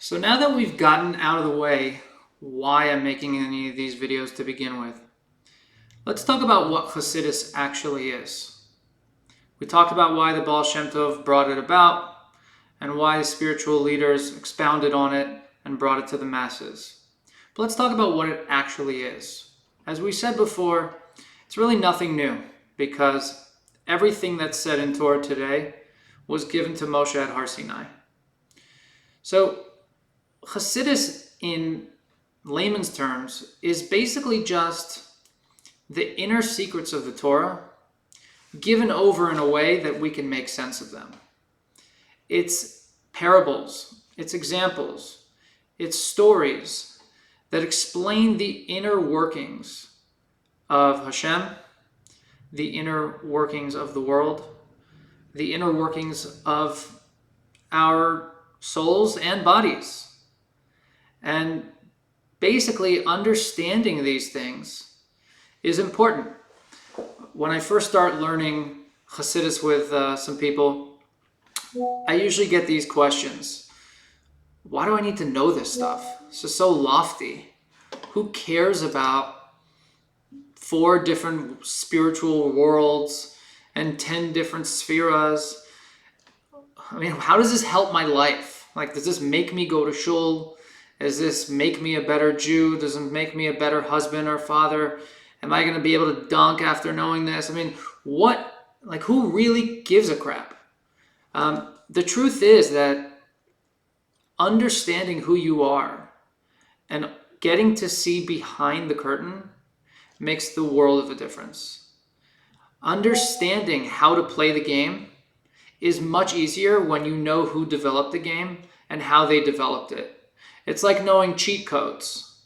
So now that we've gotten out of the way why I'm making any of these videos to begin with, let's talk about what chassidus actually is. We talked about why the Baal Shem Tov brought it about and why the spiritual leaders expounded on it and brought it to the masses. But let's talk about what it actually is. As we said before, it's really nothing new because everything that's said in Torah today was given to Moshe at Har Sinai. So chassidus, in layman's terms, is basically just the inner secrets of the Torah given over in a way that we can make sense of them. It's parables, it's examples, it's stories that explain the inner workings of Hashem, the inner workings of the world, the inner workings of our souls and bodies. And basically understanding these things is important. When I first start learning chassidus with some people, I usually get these questions. Why do I need to know this stuff? This is so lofty. Who cares about 4 different spiritual worlds and 10 different spheras? I mean, how does this help my life? Like, does this make me go to shul? Does this make me a better Jew? Does it make me a better husband or father? Am I going to be able to dunk after knowing this? I mean, who really gives a crap? The truth is that understanding who you are and getting to see behind the curtain makes the world of a difference. Understanding how to play the game is much easier when you know who developed the game and how they developed it. It's like knowing cheat codes.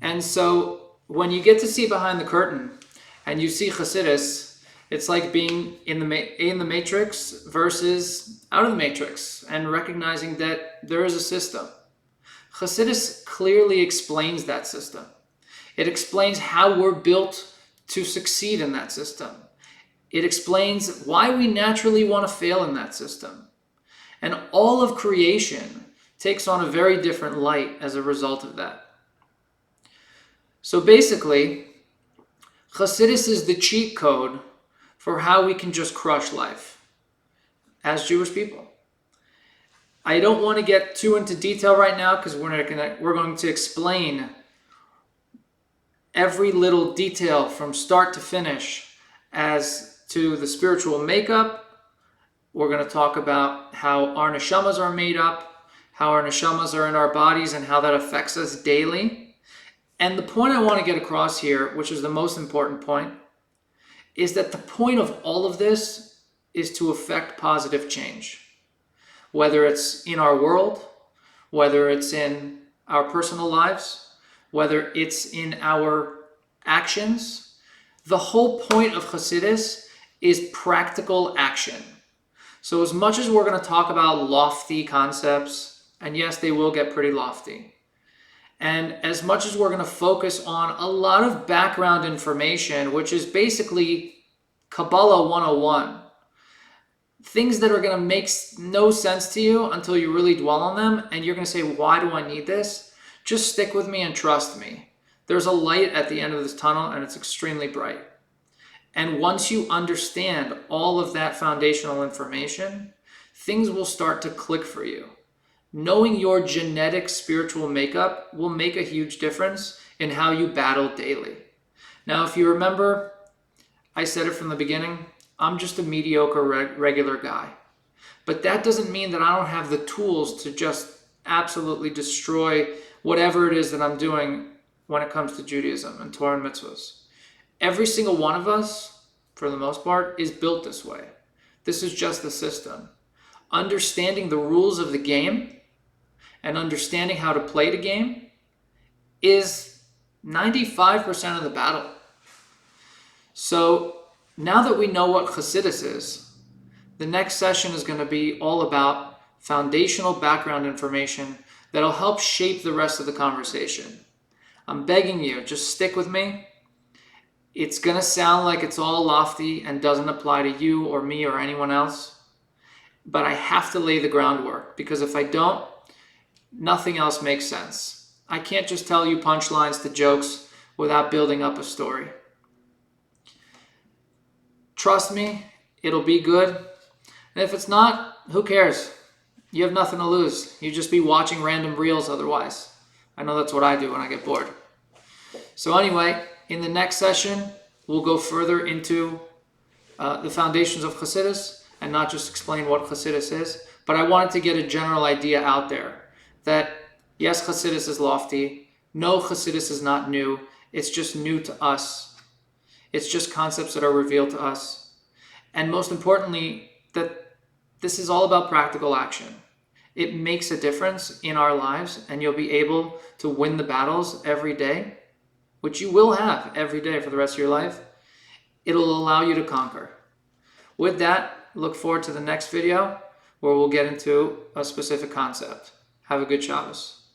And so when you get to see behind the curtain and you see chassidus, it's like being in the matrix versus out of the matrix and recognizing that there is a system. Chassidus clearly explains that system. It explains how we're built to succeed in that system. It explains why we naturally want to fail in that system. And all of creation takes on a very different light as a result of that. So basically, chassidus is the cheat code for how we can just crush life as Jewish people. I don't want to get too into detail right now because we're going to explain every little detail from start to finish as to the spiritual makeup. We're going to talk about how our neshamas are made up, how our neshamas are in our bodies, and how that affects us daily. And the point I want to get across here, which is the most important point, is that the point of all of this is to affect positive change. Whether it's in our world, whether it's in our personal lives, whether it's in our actions, the whole point of chassidus is practical action. So as much as we're going to talk about lofty concepts, and yes, they will get pretty lofty, and as much as we're going to focus on a lot of background information, which is basically Kabbalah 101, things that are going to make no sense to you until you really dwell on them, and you're going to say, why do I need this? Just stick with me and trust me. There's a light at the end of this tunnel, and it's extremely bright. And once you understand all of that foundational information, things will start to click for you. Knowing your genetic spiritual makeup will make a huge difference in how you battle daily. Now, if you remember, I said it from the beginning, I'm just a mediocre regular guy. But that doesn't mean that I don't have the tools to just absolutely destroy whatever it is that I'm doing when it comes to Judaism and Torah and mitzvahs. Every single one of us, for the most part, is built this way. This is just the system. Understanding the rules of the game and understanding how to play the game is 95% of the battle. So now that we know what chassidus is, the next session is going to be all about foundational background information that'll help shape the rest of the conversation. I'm begging you, just stick with me. It's going to sound like it's all lofty and doesn't apply to you or me or anyone else. But I have to lay the groundwork, because if I don't, Nothing else makes sense. I can't just tell you punchlines to jokes without building up a story. Trust me, it'll be good. And if it's not, who cares? You have nothing to lose. You'd just be watching random reels otherwise. I know that's what I do when I get bored. So anyway, in the next session, we'll go further into the foundations of chassidus and not just explain what chassidus is. But I wanted to get a general idea out there that yes, chassidus is lofty. No, chassidus is not new. It's just new to us. It's just concepts that are revealed to us. And most importantly, that this is all about practical action. It makes a difference in our lives, and you'll be able to win the battles every day, which you will have every day for the rest of your life. It'll allow you to conquer. With that, look forward to the next video where we'll get into a specific concept. Have a good Shabbos.